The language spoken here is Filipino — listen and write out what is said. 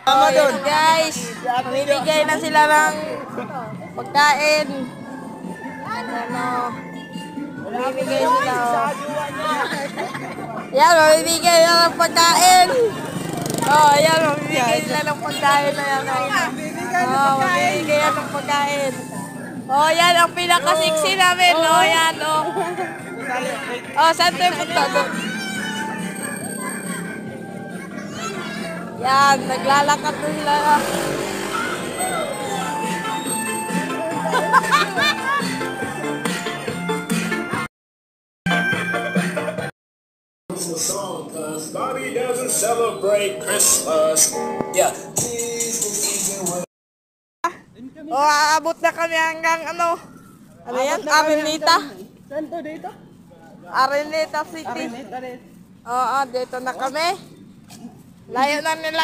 Oh, yun guys, mamimigay na sila ng pagkain. Ano, mamimigay sila. Yan, mamimigay na ng pagkain. Oh, yan, mamimigay sila ng pagkain na yan. Oh, mamimigay yan ng pagkain. Oh, yan ang pinaka-sexy namin. Oh, yan, oh. Oh, saan tayo punta doon? Yan, naglalakad na sila. Song, cause Bobby doesn't celebrate Christmas. Yeah. O, aabot na kami hanggang ano yan? Arenita? Saan to dito? Arenita City. Arenita rin. Oo, dito na kami. Layo na nila.